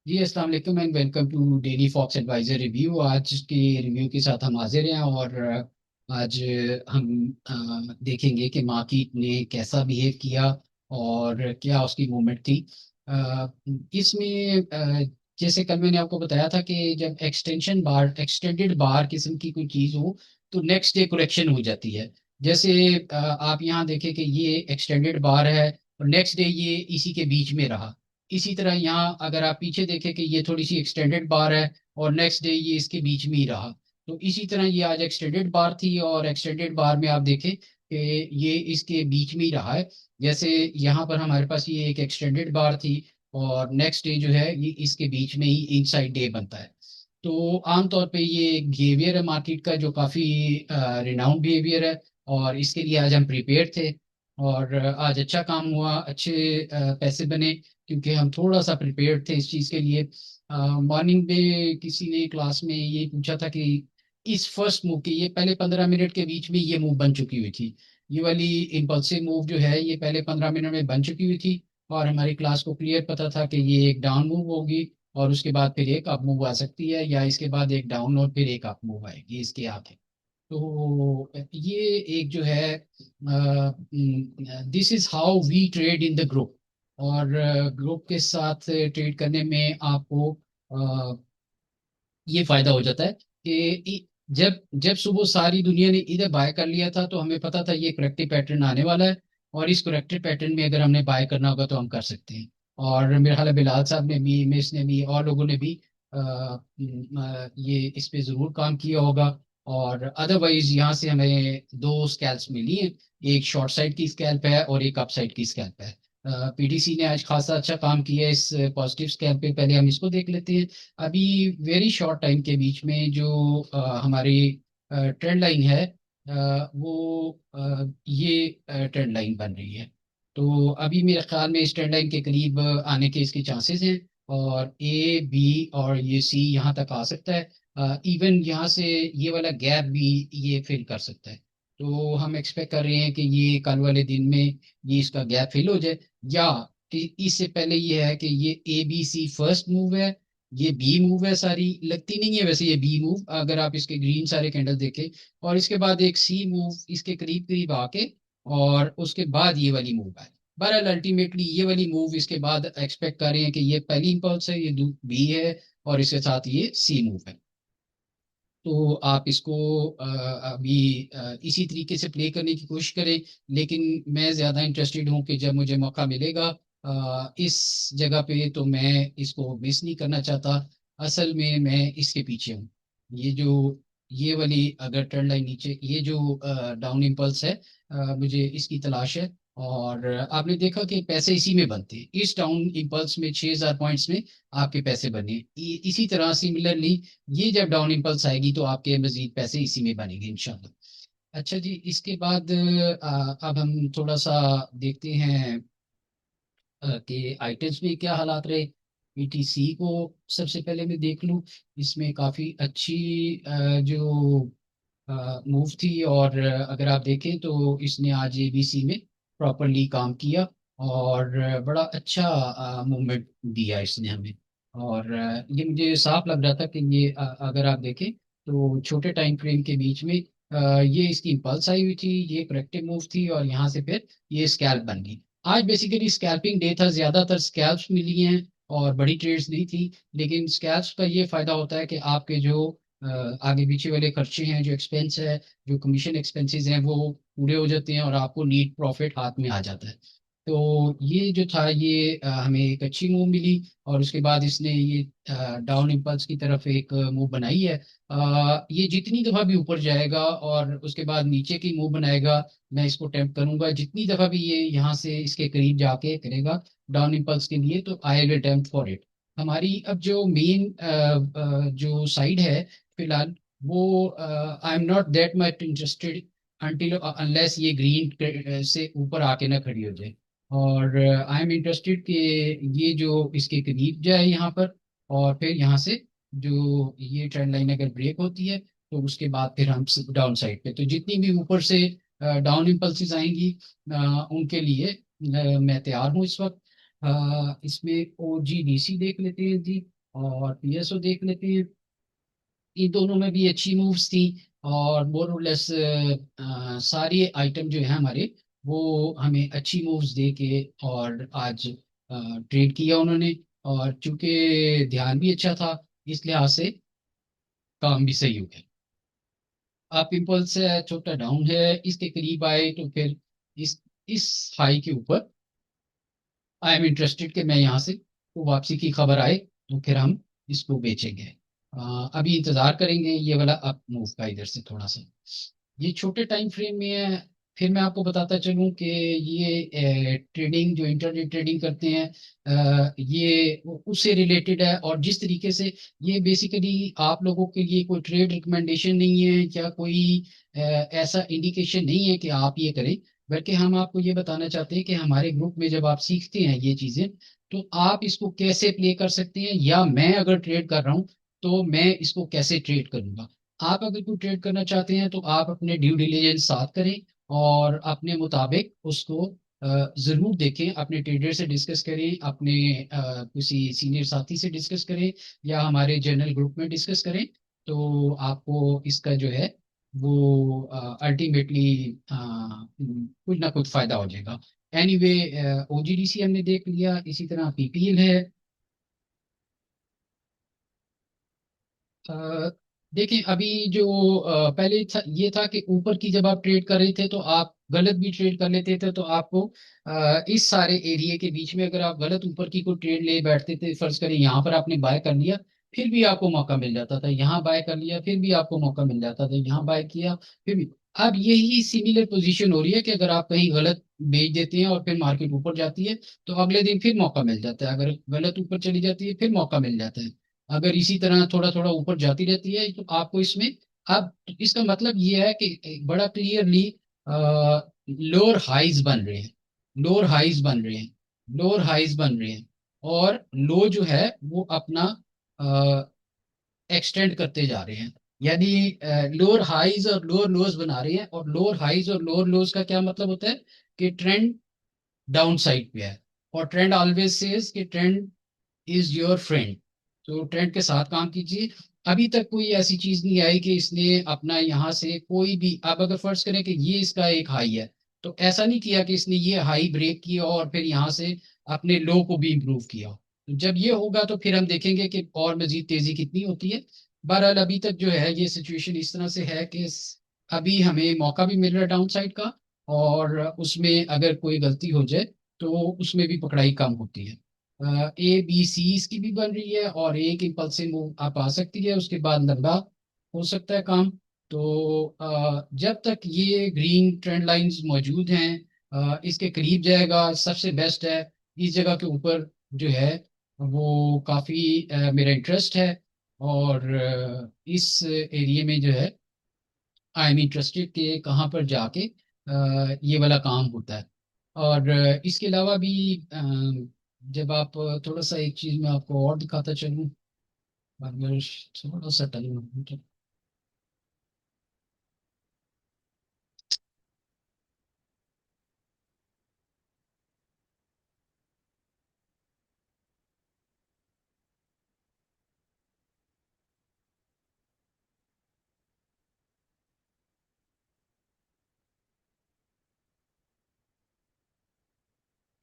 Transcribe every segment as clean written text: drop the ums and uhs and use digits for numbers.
जी अस्सलाम वालेकुम and welcome to daily fox advisor review. आज के रिव्यू के साथ हम हाजिर हैं और आज हम देखेंगे कि मार्केट ने कैसा बिहेव किया और क्या उसकी मूवमेंट थी। इसमें जैसे कल मैंने आपको बताया था कि जब एक्सटेंडेड बार किस्म की कोई चीज़ हो तो नेक्स्ट डे करेक्शन हो जाती है। जैसे आप यहाँ देखें कि ये एक्सटेंडेड बार है और नेक्स्ट डे ये इसी के बीच में रहा। इसी तरह यहाँ अगर आप पीछे देखें कि ये थोड़ी सी एक्सटेंडेड बार है और नेक्स्ट डे ये इसके बीच में ही रहा। तो इसी तरह ये आज एक्सटेंडेड बार थी और एक्सटेंडेड बार में आप देखें कि ये इसके बीच में ही रहा है। जैसे यहाँ पर हमारे पास ये एक एक्सटेंडेड बार थी और नेक्स्ट डे जो है ये इसके बीच में ही इनसाइड डे बनता है। तो आमतौर पे ये बिहेवियर है मार्केट का जो काफ़ी रिनाउंड बिहेवियर है और इसके लिए आज हम प्रिपेयर थे। और आज अच्छा काम हुआ, अच्छे पैसे बने क्योंकि हम थोड़ा सा प्रिपेयर्ड थे इस चीज़ के लिए। मॉर्निंग में किसी ने क्लास में ये पूछा था कि इस फर्स्ट मूव के ये पहले 15 मिनट के बीच में ये मूव बन चुकी हुई थी। ये वाली इम्पल्सिव मूव जो है ये पहले 15 मिनट में बन चुकी हुई थी और हमारी क्लास को क्लियर पता था कि ये एक डाउन मूव होगी और उसके बाद फिर एक अप मूव आ सकती है या इसके बाद एक डाउन और फिर एक अप मूव आएगी इसके आगे। तो ये एक जो है this is how we trade in the group. और ग्रुप के साथ ट्रेड करने में आपको ये फायदा हो जाता है कि जब जब सुबह सारी दुनिया ने इधर बाय कर लिया था तो हमें पता था ये करेक्टिव पैटर्न आने वाला है और इस करेक्टिव पैटर्न में अगर हमने बाय करना होगा तो हम कर सकते हैं। और मेरा ख्याल है बिलाल साहब ने भी, मिस ने भी और लोगों ने भी ये इस पे जरूर काम किया होगा। और अदरवाइज यहाँ से हमें दो स्कैल्प्स मिली हैं। एक शॉर्ट साइड की स्कैल्प है और एक अप साइड की स्कैल्प है। पीडीसी ने आज खासा अच्छा काम किया है इस पॉजिटिव स्कैल्प पे। पहले हम इसको देख लेते हैं। अभी वेरी शॉर्ट टाइम के बीच में जो हमारी ट्रेंड लाइन है वो ये ट्रेंड लाइन बन रही है। तो अभी मेरे ख्याल में इस ट्रेंड लाइन के करीब आने के इसके चांसेस हैं और ए बी और ये सी यहाँ तक आ सकता है। इवन यहाँ से ये वाला गैप भी ये फिल कर सकता है। तो हम एक्सपेक्ट कर रहे हैं कि ये कल वाले दिन में ये इसका गैप फिल हो जाए या कि इससे पहले ये है कि ये A B C first move है, ये बी मूव है। सारी लगती नहीं है वैसे ये बी मूव अगर आप इसके ग्रीन सारे कैंडल देखें। और इसके बाद एक सी मूव इसके करीब करीब आके और उसके बाद ये वाली मूव है। बहरहाल अल्टीमेटली ये वाली मूव इसके बाद एक्सपेक्ट कर रहे हैं कि ये पहली इंपल्स है, ये बी है और इसके साथ ये सी मूव है। तो आप इसको अभी इसी तरीके से प्ले करने की कोशिश करें। लेकिन मैं ज़्यादा इंटरेस्टेड हूँ कि जब मुझे मौका मिलेगा इस जगह पे तो मैं इसको मिस नहीं करना चाहता। असल में मैं इसके पीछे हूँ। ये जो ये वाली अगर ट्रेंड लाइन नीचे ये जो डाउन इम्पल्स है मुझे इसकी तलाश है। और आपने देखा कि पैसे इसी में बनते हैं। इस डाउन इम्पल्स में 6,000 पॉइंट्स में आपके पैसे बने। इसी तरह सिमिलरली ये जब डाउन इम्पल्स आएगी तो आपके मजीद पैसे इसी में बनेंगे इंशाल्लाह। अच्छा जी, इसके बाद अब हम थोड़ा सा देखते हैं कि आइटम्स में क्या हालात रहे। पीटीसी को सबसे पहले मैं देख लूं। इसमें काफ़ी अच्छी जो मूव थी और अगर आप देखें तो इसने आज एबीसी में प्रॉपरली काम किया और बड़ा अच्छा मूवमेंट दिया इसने हमें। और ये मुझे साफ लग रहा था कि ये अगर आप देखें तो छोटे टाइम फ्रेम के बीच में ये इसकी इम्पल्स आई हुई थी, ये करेक्टिव मूव थी और यहाँ से फिर ये स्कैल्प बन गई। आज बेसिकली स्कैल्पिंग डे था, ज्यादातर स्कैल्प्स मिली हैं और बड़ी ट्रेड्स नहीं थी। लेकिन स्कैल्प्स का ये फायदा होता है कि आपके जो आगे पीछे वाले खर्चे हैं, जो एक्सपेंस है, जो कमीशन एक्सपेंसेस हैं वो पूरे हो जाते हैं और आपको नीट प्रॉफिट हाथ में आ जाता है। तो ये जो था ये हमें एक अच्छी मूव मिली और उसके बाद इसने ये डाउन इम्पल्स की तरफ एक मूव बनाई है। ये जितनी दफा भी ऊपर जाएगा और उसके बाद नीचे की मूव बनाएगा मैं इसको टेम्प करूंगा। जितनी दफा भी ये यहाँ से इसके करीब जाके करेगा डाउन इम्पल्स के लिए तो I will temp for it. हमारी अब जो मेन जो साइड है फिलहाल वो I am not that much interested until unless ये ग्रीन से ऊपर आके ना खड़ी हो जाए। और आई एम इंटरेस्टेड कि ये जो इसके करीब जाए यहाँ पर और फिर यहाँ से जो ये ट्रेंड लाइन अगर ब्रेक होती है तो उसके बाद फिर हम डाउन साइड पे तो जितनी भी ऊपर से डाउन इम्पल्सिस आएंगी उनके लिए मैं तैयार हूँ इस वक्त। इसमें ओजीडीसी देख लेते हैं जी। और पीएसओ देख लेते हैं। इन दोनों में भी अच्छी मूव्स थी, और मोर और लेस सारे आइटम जो है हमारे, वो हमें अच्छी मूव्स दे के और आज ट्रेड किया उन्होंने। और चूंकि ध्यान भी अच्छा था, इस लिहाज से काम भी सही हो गया। आप इम्पल्स है छोटा डाउन है, इसके करीब आए तो फिर इस हाई के ऊपर आई एम इंटरेस्टेड कि मैं यहाँ से वो वापसी की खबर आए तो फिर हम इसको बेचेंगे। अभी इंतजार करेंगे ये वाला अप मूव का इधर से थोड़ा सा। ये छोटे टाइम फ्रेम में है। फिर मैं आपको बताता चलूं कि ये ट्रेडिंग जो इंटरनेट ट्रेडिंग करते हैं, ये उससे रिलेटेड है। और जिस तरीके से ये बेसिकली आप लोगों के लिए कोई ट्रेड रिकमेंडेशन नहीं है, या कोई ऐसा इंडिकेशन नहीं है कि आप ये करें, बल्कि हम आपको ये बताना चाहते हैं कि हमारे ग्रुप में जब आप सीखते हैं ये चीजें, तो आप इसको कैसे प्ले कर सकते हैं, या मैं अगर ट्रेड कर रहा हूं तो मैं इसको कैसे ट्रेड करूंगा। आप अगर कोई ट्रेड करना चाहते हैं तो आप अपने ड्यू डिलीजेंस साथ करें, और अपने मुताबिक उसको जरूर देखें, अपने ट्रेडर से डिस्कस करें, अपने किसी सीनियर साथी से डिस्कस करें, या हमारे जनरल ग्रुप में डिस्कस करें। तो आपको इसका जो है वो अल्टीमेटली कुछ ना कुछ फायदा हो जाएगा। एनीवे, ओजीडीसी हमने देख लिया, इसी तरह पीपीएल है। अ, देखिए अभी जो पहले था, ये था कि ऊपर की जब आप ट्रेड कर रहे थे तो आप गलत भी ट्रेड कर लेते थे, तो आपको इस सारे एरिया के बीच में अगर आप गलत ऊपर की कोई ट्रेड ले बैठते थे, फर्ज करें यहाँ पर आपने बाय कर लिया, फिर भी आपको मौका मिल जाता था, यहाँ बाय कर लिया फिर भी आपको मौका मिल जाता था, यहाँ बाय किया फिर भी। अब यही सिमिलर पोजीशन हो रही है कि अगर आप कहीं गलत बेच देते हैं और फिर मार्केट ऊपर जाती है, तो अगले दिन फिर मौका मिल जाता है, अगर गलत ऊपर चली जाती है फिर मौका मिल जाता है। अगर इसी तरह थोड़ा थोड़ा ऊपर जाती रहती है तो आपको इसमें, अब इसका मतलब ये है कि बड़ा क्लियरली लोअर हाइज बन रहे हैं, लोअर हाइज बन रहे हैं, लोअर हाइज बन रहे हैं, और लो जो है वो अपना एक्सटेंड करते जा रहे हैं। यानी लोअर हाइज और लोअर लोज बना रहे हैं, और लोअर हाइज और लोअर लोज का क्या मतलब होता है कि ट्रेंड डाउन साइड पे है। और ट्रेंड ऑलवेज सेज कि ट्रेंड इज योर फ्रेंड। तो ट्रेंड के साथ काम कीजिए। अभी तक कोई ऐसी चीज नहीं आई कि इसने अपना यहाँ से कोई भी, आप अगर फर्ज करें कि ये इसका एक हाई है, तो ऐसा नहीं किया कि इसने ये हाई ब्रेक किया और फिर यहाँ से अपने लो को भी इंप्रूव किया। तो जब ये होगा तो फिर हम देखेंगे कि और मजीद तेजी कितनी होती है। बहरहाल अभी तक जो है ये सिचुएशन इस तरह से है कि अभी हमें मौका भी मिल रहा है डाउन साइड का, और उसमें अगर कोई गलती हो जाए तो उसमें भी पकड़ाई कम होती है। ए बी सी इसकी भी बन रही है, और एक इम्पल्सिव मूव आप आ सकती है, उसके बाद लंबा हो सकता है काम। तो जब तक ये ग्रीन ट्रेंड लाइंस मौजूद हैं, इसके करीब जाएगा सबसे बेस्ट है। इस जगह के ऊपर जो है वो काफ़ी मेरा इंटरेस्ट है। और इस एरिया में जो है आई एम इंटरेस्टेड कि कहाँ पर जाके ये वाला काम होता है। और इसके अलावा भी जब आप थोड़ा सा एक चीज मैं आपको और दिखाता चलूँ, अगर थोड़ा सा टाइम,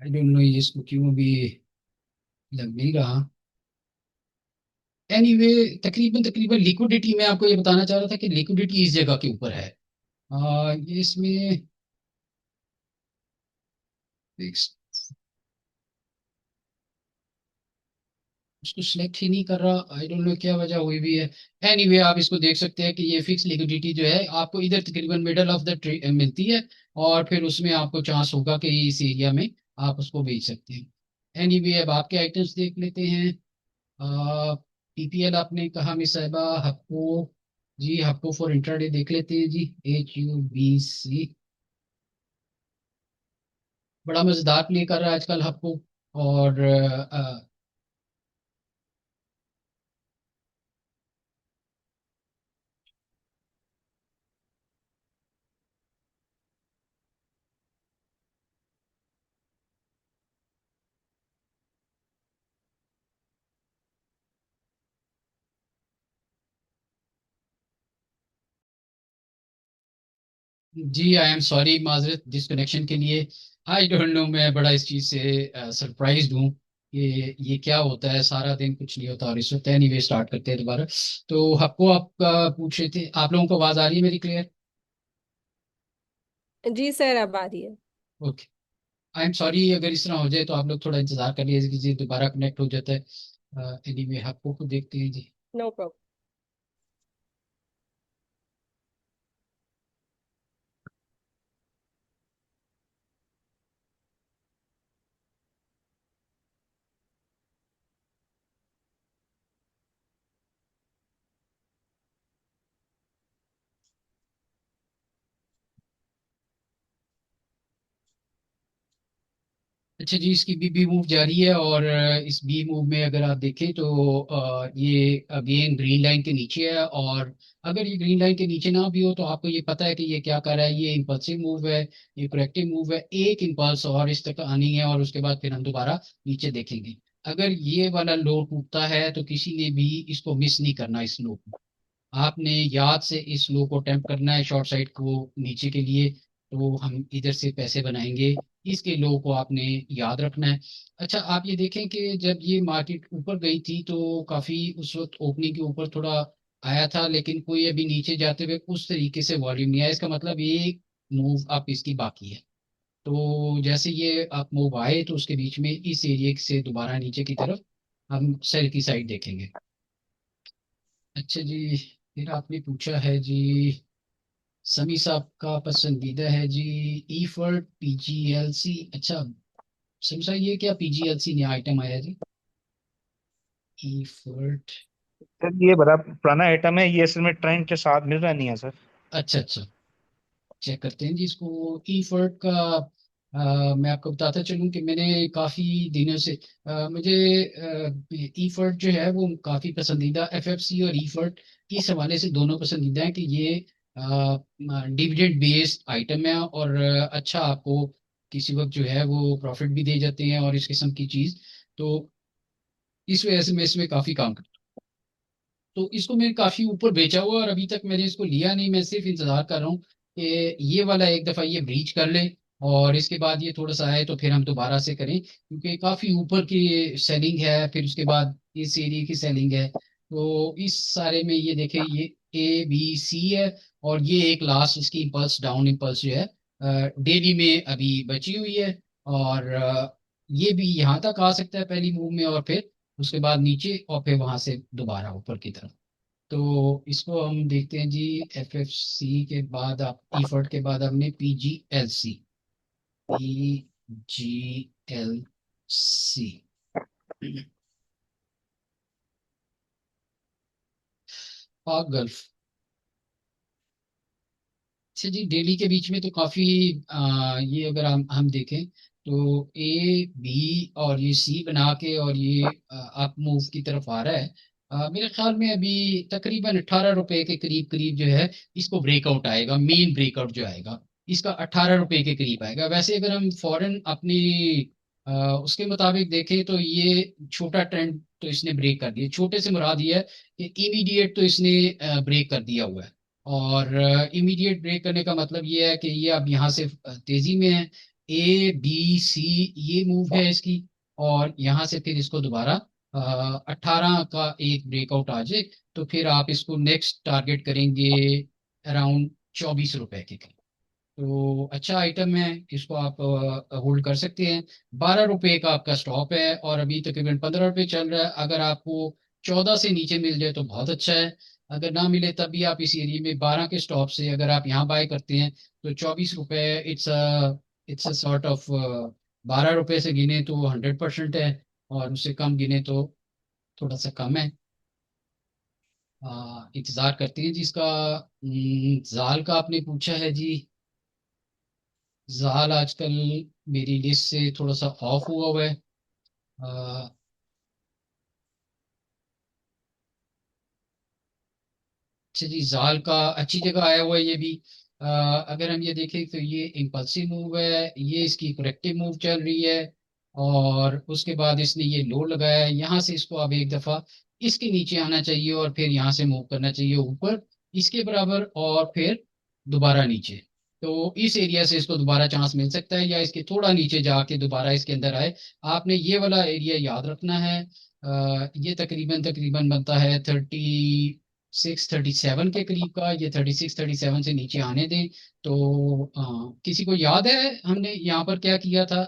आई डोंट नो इसको क्यों भी लग नहीं रहा। एनीवे, तकरीबन तकरीबन लिक्विडिटी मैं आपको ये बताना चाह रहा था कि लिक्विडिटी इस जगह के ऊपर है। ये इसमें एक, उसको सिलेक्ट ही नहीं कर रहा, आई डोंट नो क्या वजह हुई भी है। एनीवे, आप इसको देख सकते हैं कि ये फिक्स लिक्विडिटी जो है आपको इधर तकरीबन मिडल ऑफ द ट्री मिलती है, और फिर उसमें आपको चांस होगा कि इस एरिया में आप उसको बेच सकते हैं। एनीवे, अब आपके आइटम्स देख लेते हैं। पीपीएल आपने कहा मिस साहिबा, हप्को, जी हप्को फॉर इंट्राडे देख लेते हैं जी, HUBC। बड़ा मजेदार प्ले कर रहा है आजकल हप्को। और जी आई एम सॉरी, माजरत डिस्कनेक्शन के लिए। आई डोंट नो, मैं बड़ा इस चीज़ से सरप्राइज्ड हूँ कि ये क्या होता है, सारा दिन कुछ नहीं होता और इस वक्त एनीवे स्टार्ट करते हैं दोबारा। तो आपको आप पूछ रहे थे, आप लोगों को आवाज़ आ रही है मेरी क्लियर? जी सर, अब आ रही है। ओके। आई एम सॉरी अगर इस तरह हो जाए, तो आप लोग थोड़ा इंतजार कर लीजिए, दोबारा कनेक्ट हो जाता है। एनीवे आपको खुद देखते हैं जी। No problem. अच्छा जी, इसकी बी मूव जारी है, और इस बी मूव में अगर आप देखें तो ये अगेन ग्रीन लाइन के नीचे है। और अगर ये ग्रीन लाइन के नीचे ना भी हो तो आपको ये पता है कि ये क्या कर रहा है, ये इम्पल्सिव मूव है, ये करेक्टिव मूव है। एक इम्पल्स और इस तक आनी है और उसके बाद फिर हम दोबारा नीचे देखेंगे। अगर ये वाला लो टूटता है तो किसी ने भी इसको मिस नहीं करना, इस लो को। आपने याद से इस लो को अटेम्प्ट करना है, शॉर्ट साइड को नीचे के लिए। तो हम इधर से पैसे बनाएंगे, इसके लो को आपने याद रखना है। अच्छा, आप ये देखें कि जब ये मार्केट ऊपर गई थी तो काफी उस वक्त ओपनिंग के ऊपर थोड़ा आया था, लेकिन कोई अभी नीचे जाते हुए उस तरीके से वॉल्यूम नहीं आया। इसका मतलब ये मूव अप इसकी बाकी है। तो जैसे ये आप मूव आए तो उसके बीच में इस एरिया से दोबारा नीचे की तरफ हम सेल की साइड देखेंगे। अच्छा जी, फिर आपने पूछा है जी, समी साहब का पसंदीदा है जी, ईफर्ट पीजीएलसी। अच्छा समी साहब, ये क्या पीजीएलसी नया आइटम आया है जी? ईफर्ट। सर ये बड़ा पुराना आइटम है, ये असल में ट्रेंड के साथ मिल रहा नहीं है सर। अच्छा अच्छा, चेक करते हैं जी इसको। ईफर्ट का मैं आपको बताता चलूं कि मैंने काफी दिनों से मुझे ईफर्ट जो है वो काफी पसंदीदा, एफएफसी और ईफर्ट इस हवाले से दोनों पसंदीदा है कि ये डिविडेंड बेस्ड आइटम है, और अच्छा आपको किसी वक्त जो है वो प्रॉफिट भी दे जाते हैं और इस किस्म की चीज। तो इस वजह से मैं इसमें काफी काम करता हूं। तो इसको मैंने काफी ऊपर बेचा हुआ और अभी तक मैंने इसको लिया नहीं। मैं सिर्फ इंतजार कर रहा हूँ कि ये वाला एक दफा ये ब्रीच कर ले, और इसके बाद ये थोड़ा सा आए तो फिर हम दोबारा से करें, क्योंकि काफी ऊपर की सेलिंग है, फिर उसके बाद इस एरिया की सेलिंग है। तो इस सारे में ये देखें, ये ABC है, और ये एक लास्ट इसकी इम्पल्स डाउन इम्पल्स जो है डेली में अभी बची हुई है। और ये भी यहाँ तक आ सकता है पहली मूव में, और फिर उसके बाद नीचे, और फिर वहां से दोबारा ऊपर की तरफ। तो इसको हम देखते हैं जी। FFC के बाद आप ईफर्ट के बाद हमने PGLC। पाक गल्फ। अच्छा जी, दिल्ली के बीच में तो काफी ये अगर हम देखें तो A B और ये C बना के, और ये अप मूव की तरफ आ रहा है। मेरे ख्याल में अभी तकरीबन 18 रुपए के करीब करीब जो है इसको ब्रेकआउट आएगा, मेन ब्रेकआउट जो आएगा इसका 18 रुपए के करीब आएगा। वैसे अगर हम फॉरेन अपनी उसके मुताबिक देखें तो ये छोटा ट्रेंड तो इसने ब्रेक कर दिया। छोटे से मुराद ये है कि इमीडिएट तो इसने ब्रेक कर दिया हुआ है। और इमीडिएट ब्रेक करने का मतलब ये है कि ये अब यहाँ से तेजी में है। ABC ये मूव है इसकी, और यहाँ से फिर इसको दोबारा 18 का एक ब्रेकआउट आ जाए तो फिर आप इसको नेक्स्ट टारगेट करेंगे अराउंड 24 रुपए के करीब। तो अच्छा आइटम है, इसको आप होल्ड कर सकते हैं। 12 रुपए का आपका स्टॉप है, और अभी तकरीबन 15 रुपए चल रहा है। अगर आपको 14 से नीचे मिल जाए तो बहुत अच्छा है। अगर ना मिले तब भी आप इस एरिया में 12 के स्टॉप से अगर आप यहाँ बाय करते हैं तो 24 रुपए, इट्स अ सॉर्ट ऑफ 12 रुपए से गिने तो 100% है, और उससे कम गिने तो थोड़ा सा कम है। इंतजार करते हैं जी इसका। जाल का आपने पूछा है जी। जाल आजकल मेरी लिस्ट से थोड़ा सा ऑफ हुआ हुआ है। अ, अच्छा जी, जाल का अच्छी जगह आया हुआ है ये भी। अगर हम ये देखें तो ये इम्पल्सिव मूव है, ये इसकी करेक्टिव मूव चल रही है। और उसके बाद इसने ये लो लगाया है, यहाँ से इसको अब एक दफा इसके नीचे आना चाहिए, और फिर यहाँ से मूव करना चाहिए ऊपर इसके बराबर, और फिर दोबारा नीचे। तो इस एरिया से इसको दोबारा चांस मिल सकता है, या इसके थोड़ा नीचे जाके दोबारा इसके अंदर आए। आपने ये वाला एरिया याद रखना है। ये तकरीबन तकरीबन बनता है 36 37 के करीब का। ये 36 37 से नीचे आने दें। तो किसी को याद है हमने यहाँ पर क्या किया था?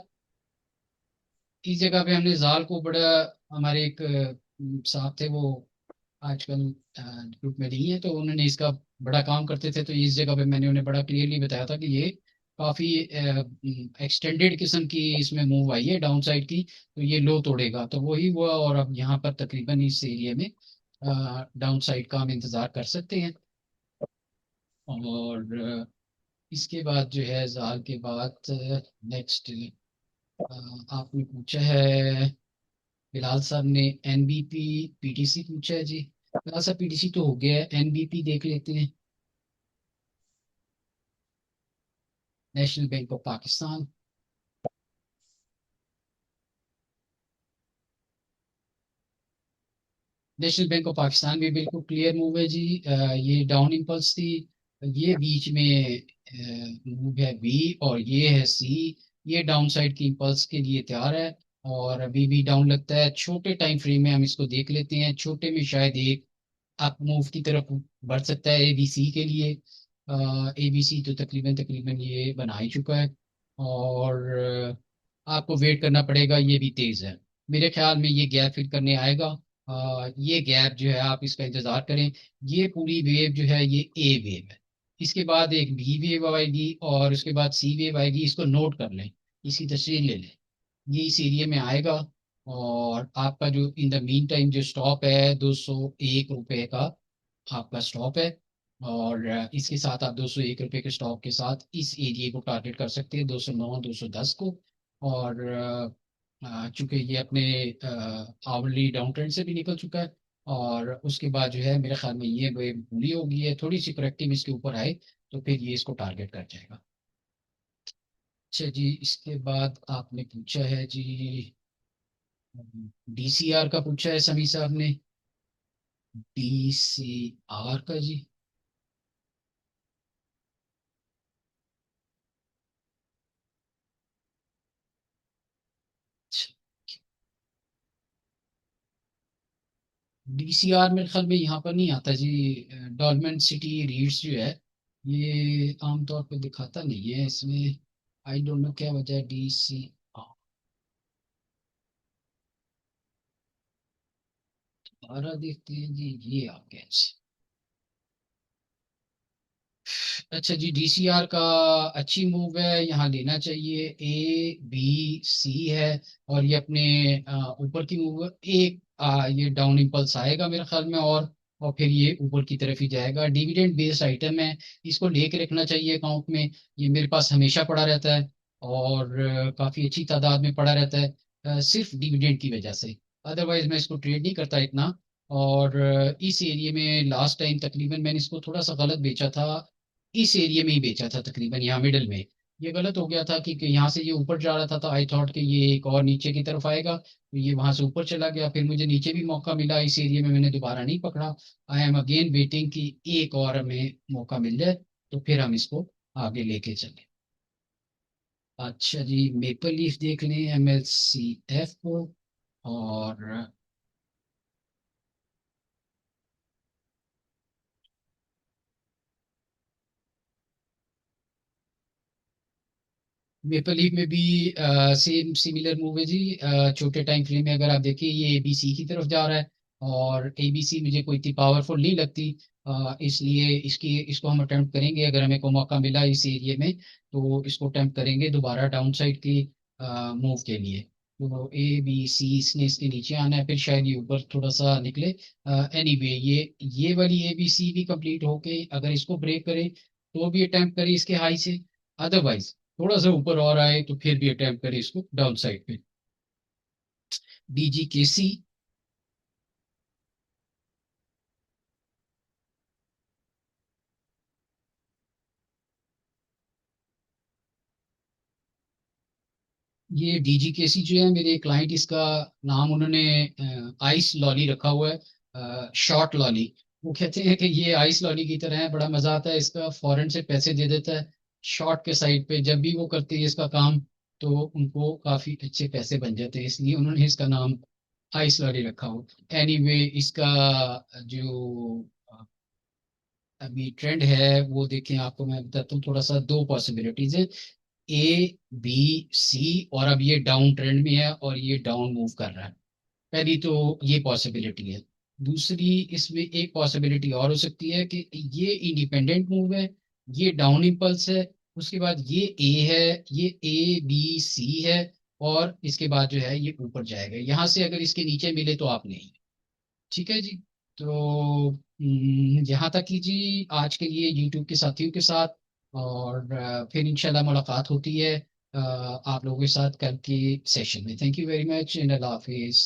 इस जगह पे हमने जाल को बड़ा, हमारे एक साहब थे, वो आजकल ग्रुप में नहीं है, तो उन्होंने इसका बड़ा काम करते थे। तो इस जगह पे मैंने उन्हें बड़ा क्लियरली बताया था कि ये काफी एक्सटेंडेड किस्म की इसमें मूव आई है डाउन साइड की, तो ये लो तोड़ेगा। तो वही हुआ, और अब यहाँ पर तकरीबन इस एरिया में डाउन साइड का हम इंतजार कर सकते हैं। और इसके बाद जो है जाल के बाद नेक्स्ट आपने पूछा है, बिलाल साहब ने एनबीपी पीटीसी पूछा है जी। बिलाल साहब पीटीसी तो हो गया है, एनबीपी देख लेते हैं। National bank of Pakistan. National bank of Pakistan भी बिल्कुल क्लियर मूव है जी। ये डाउन इम्पल्स थी। ये बीच में मूव है बी, और ये है सी। ये डाउन साइड की इम्पल्स के लिए तैयार है, और अभी भी डाउन लगता है। छोटे टाइम फ्रेम में हम इसको देख लेते हैं। छोटे में शायद एक अप मूव की तरफ बढ़ सकता है एबीसी के लिए। एबीसी तो तकरीबन तकरीबन ये बना ही चुका है, और आपको वेट करना पड़ेगा। ये भी तेज है, मेरे ख्याल में ये गैप फिल करने आएगा। ये गैप जो है आप इसका इंतजार करें। ये पूरी वेव जो है ये ए वेव है। इसके बाद एक बी वेव आएगी, और उसके बाद सी वेव आएगी। इसको नोट कर लें, इसकी तस्वीर ले लें। ये इस एरिया में आएगा, और आपका जो इन द मीन टाइम जो स्टॉप है 201 रुपये का आपका स्टॉप है। और इसके साथ आप 201 रुपये के स्टॉप के साथ इस एरिया को टारगेट कर सकते हैं, 209 210 को। और चूंकि ये अपने आवरली डाउन ट्रेंड से भी निकल चुका है, और उसके बाद जो है मेरे ख्याल में ये वेव पूरी होगी है, थोड़ी सी करेक्टिव इसके ऊपर आए तो फिर ये इसको टारगेट कर जाएगा। अच्छा जी, इसके बाद आपने पूछा है जी, डीसीआर का पूछा है समी साहब ने। डीसीआर का जी। डीसीआर मेरे ख्याल में यहाँ पर नहीं आता जी। डॉलमेंट सिटी रीड्स जो है ये आमतौर पे दिखाता नहीं है इसमें। आई डोंट नो क्या वजह है। डीसीआर दोबारा देखते हैं जी, ये आ गया जी। अच्छा जी, डीसीआर का अच्छी मूव है, यहाँ लेना चाहिए। ए बी सी है, और ये अपने ऊपर की मूव है। एक ये डाउन इम्पल्स आएगा मेरे ख्याल में, और फिर ये ऊपर की तरफ ही जाएगा। डिविडेंड बेस्ड आइटम है, इसको लेके रखना चाहिए अकाउंट में। ये मेरे पास हमेशा पड़ा रहता है, और काफी अच्छी तादाद में पड़ा रहता है, सिर्फ डिविडेंड की वजह से। अदरवाइज मैं इसको ट्रेड नहीं करता इतना। और इस एरिया में लास्ट टाइम तकरीबन मैंने इसको थोड़ा सा गलत बेचा था। इस एरिया में ही बेचा था तकरीबन, यहाँ मिडल में। ये गलत हो गया था कि यहाँ से ये ऊपर जा रहा था, तो आई थॉट कि ये एक और नीचे की तरफ आएगा, तो ये वहां से ऊपर चला गया। फिर मुझे नीचे भी मौका मिला, इस एरिया में मैंने दोबारा नहीं पकड़ा। आई एम अगेन वेटिंग कि एक और हमें मौका मिल जाए, तो फिर हम इसको आगे लेके चले। अच्छा जी, मेपल लीफ देख लें, MLCF को। और मेपल लीफ में भी सेम सिमिलर मूव है जी। छोटे टाइम फ्रेम में अगर आप देखिए, ये एबीसी की तरफ जा रहा है, और एबीसी मुझे कोई इतनी पावरफुल नहीं लगती। इसलिए इसको हम अटेम्प्ट करेंगे, अगर हमें को मौका मिला इस एरिया में, तो इसको अटेम्प्ट करेंगे दोबारा डाउन साइड की मूव के लिए। तो ए बी सी इसने इसके नीचे आना है, फिर शायद ये ऊपर थोड़ा सा निकले। एनीवे ये वाली ए बी सी भी कंप्लीट होके अगर इसको ब्रेक करे तो भी अटेम्प्ट करे इसके हाई से। अदरवाइज थोड़ा सा ऊपर और आए तो फिर भी अटेम्प्ट करें इसको डाउन साइड पे। DGKC। ये DGKC जो है मेरे क्लाइंट, इसका नाम उन्होंने आइस लॉली रखा हुआ है, शॉर्ट लॉली। वो कहते हैं कि ये आइस लॉली की तरह है, बड़ा मजा आता है इसका, फौरन से पैसे दे देता है। शॉर्ट के साइड पे जब भी वो करते हैं इसका काम, तो उनको काफी अच्छे पैसे बन जाते हैं, इसलिए उन्होंने इसका नाम आइस लॉरी रखा हो। एनीवे इसका जो अभी ट्रेंड है वो देखें, आपको मैं बताता हूँ थोड़ा सा। दो पॉसिबिलिटीज है, ए बी सी, और अब ये डाउन ट्रेंड में है और ये डाउन मूव कर रहा है। पहली तो ये पॉसिबिलिटी है। दूसरी इसमें एक पॉसिबिलिटी और हो सकती है कि ये इंडिपेंडेंट मूव है, ये डाउन इम्पल्स है, उसके बाद ये ए है, ये ए बी सी है, और इसके बाद जो है ये ऊपर जाएगा। यहाँ से अगर इसके नीचे मिले तो आप नहीं। ठीक है जी। तो यहाँ तक ही जी आज के लिए यूट्यूब के साथियों के साथ। और फिर इंशाल्लाह मुलाकात होती है आप लोगों के साथ कल के सेशन में। Thank you very much and Allah Hafiz.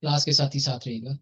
Class के साथ ही साथ रहिएगा।